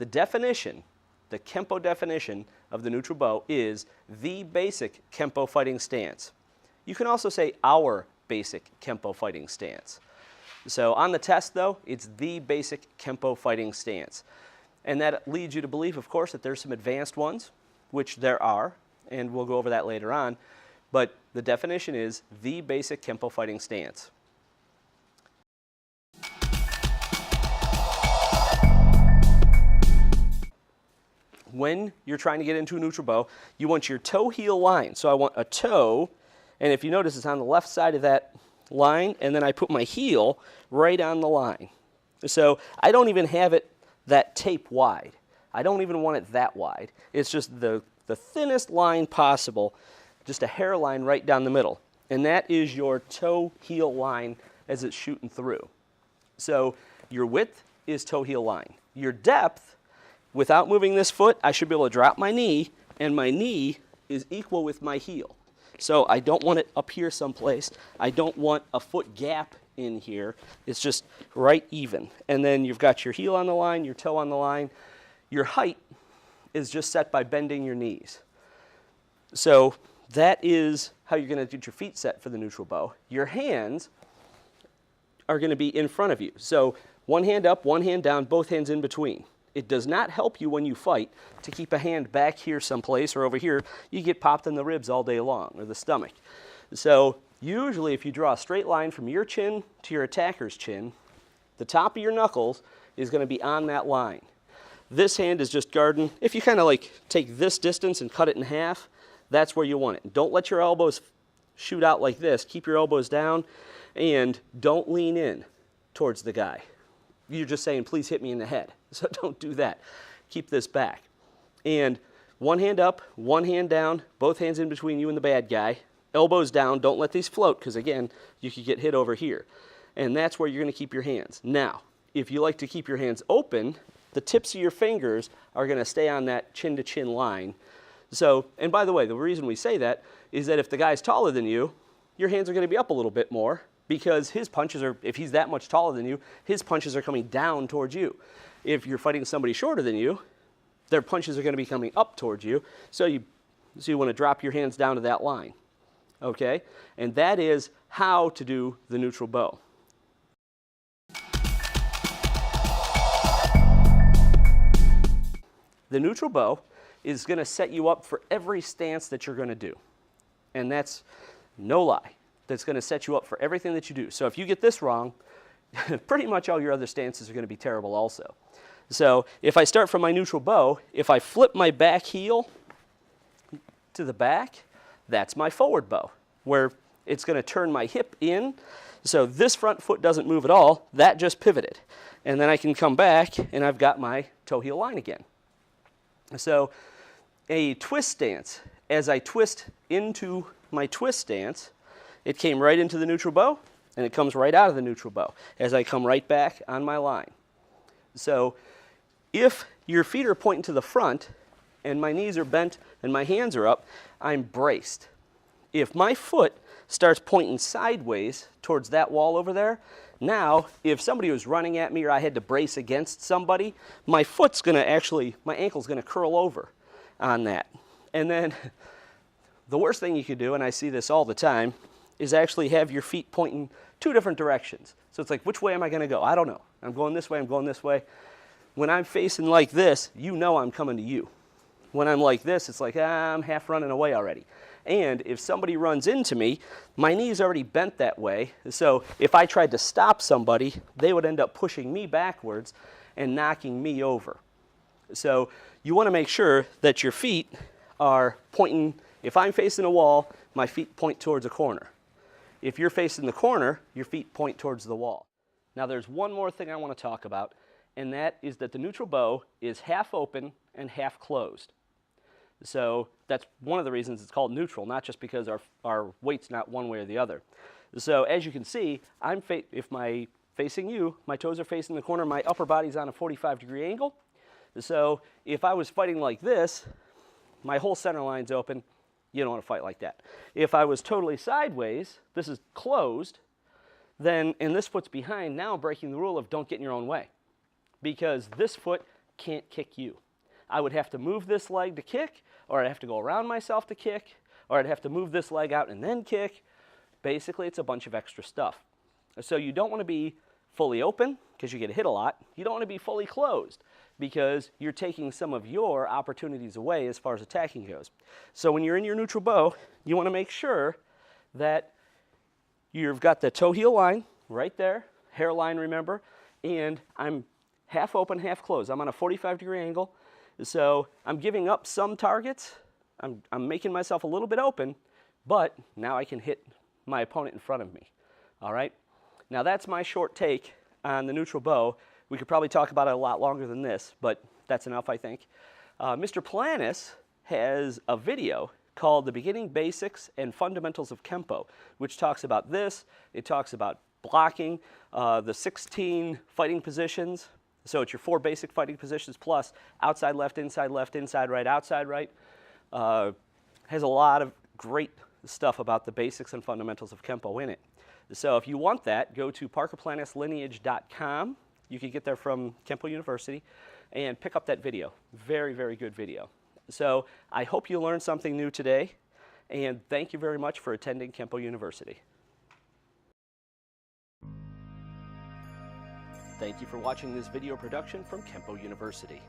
The definition, the Kenpo definition of the neutral bow is the basic Kenpo fighting stance. You can also say our basic Kenpo fighting stance. So on the test, though, it's the basic Kenpo fighting stance. And that leads you to believe, of course, that there's some advanced ones, which there are, and we'll go over that later on. But the definition is the basic Kenpo fighting stance. When you're trying to get into a neutral bow, you want your toe-heel line. So I want a toe, and if you notice, it's on the left side of that line, and then I put my heel right on the line. So I don't even have it that tape wide. I don't even want it that wide. It's just the thinnest line possible, just a hairline right down the middle. And that is your toe-heel line as it's shooting through. So your width is toe-heel line. Your depth, without moving this foot, I should be able to drop my knee, and my knee is equal with my heel. So I don't want it up here someplace. I don't want a foot gap in here. It's just right even. And then you've got your heel on the line, your toe on the line. Your height is just set by bending your knees. So that is how you're going to get your feet set for the neutral bow. Your hands are going to be in front of you. So one hand up, one hand down, both hands in between. It does not help you when you fight to keep a hand back here someplace or over here. You get popped in the ribs all day long, or the stomach. So usually if you draw a straight line from your chin to your attacker's chin, the top of your knuckles is going to be on that line. This hand is just guarding. If you kind of like take this distance and cut it in half, that's where you want it. Don't let your elbows shoot out like this. Keep your elbows down, and don't lean in towards the guy. You're just saying, please hit me in the head. So don't do that. Keep this back. And one hand up, one hand down, both hands in between you and the bad guy. Elbows down. Don't let these float, because again, you could get hit over here. And that's where you're going to keep your hands. Now, if you like to keep your hands open, the tips of your fingers are going to stay on that chin-to-chin line. So, and by the way, the reason we say that is that if the guy's taller than you, your hands are going to be up a little bit more, because his punches are, if he's that much taller than you, his punches are coming down towards you. If you're fighting somebody shorter than you, their punches are going to be coming up towards you. So you want to drop your hands down to that line. Okay? And that is how to do the neutral bow. The neutral bow is going to set you up for every stance that you're going to do. And that's no lie. That's going to set you up for everything that you do. So if you get this wrong, pretty much all your other stances are going to be terrible also. So if I start from my neutral bow, if I flip my back heel to the back, that's my forward bow, where it's going to turn my hip in. So this front foot doesn't move at all. That just pivoted. And then I can come back, and I've got my toe-heel line again. So a twist stance, as I twist into my twist stance, it came right into the neutral bow, and it comes right out of the neutral bow as I come right back on my line. So if your feet are pointing to the front and my knees are bent and my hands are up, I'm braced. If my foot starts pointing sideways towards that wall over there, now if somebody was running at me or I had to brace against somebody, my foot's going to actually, my ankle's going to curl over on that. And then the worst thing you could do, and I see this all the time, is actually have your feet pointing two different directions. So it's like, which way am I going to go? I don't know. I'm going this way, I'm going this way. When I'm facing like this, you know I'm coming to you. When I'm like this, it's like, I'm half running away already. And if somebody runs into me, my knee's already bent that way. So if I tried to stop somebody, they would end up pushing me backwards and knocking me over. So you want to make sure that your feet are pointing. If I'm facing a wall, my feet point towards a corner. If you're facing the corner, your feet point towards the wall. Now there's one more thing I want to talk about, and that is that the neutral bow is half open and half closed. So that's one of the reasons it's called neutral, not just because our weight's not one way or the other. So as you can see, if I'm facing you, my toes are facing the corner, my upper body's on a 45-degree angle. So if I was fighting like this, my whole center line's open. You don't want to fight like that. If I was totally sideways, this is closed, then, and this foot's behind, now I'm breaking the rule of don't get in your own way. Because this foot can't kick you. I would have to move this leg to kick, or I'd have to go around myself to kick, or I'd have to move this leg out and then kick. Basically, it's a bunch of extra stuff. So you don't want to be fully open because you get hit a lot. You don't want to be fully closed because you're taking some of your opportunities away as far as attacking goes. So when you're in your neutral bow, you want to make sure that you've got the toe heel line right there, hairline, remember, and I'm half open, half closed. I'm on a 45-degree angle, so I'm giving up some targets. I'm making myself a little bit open, but now I can hit my opponent in front of me. All right? Now that's my short take on the neutral bow. We could probably talk about it a lot longer than this, but that's enough, I think. Mr. Planis has a video called The Beginning Basics and Fundamentals of Kenpo, which talks about this. It talks about blocking, the 16 fighting positions. So it's your 4 basic fighting positions plus outside left, inside right, outside right. Has a lot of great stuff about the basics and fundamentals of Kenpo in it. So if you want that, go to parkerplanislineage.com. You can get there from Kenpo University and pick up that video. Very, very good video. So I hope you learned something new today, and thank you very much for attending Kenpo University. Thank you for watching this video production from Kenpo University.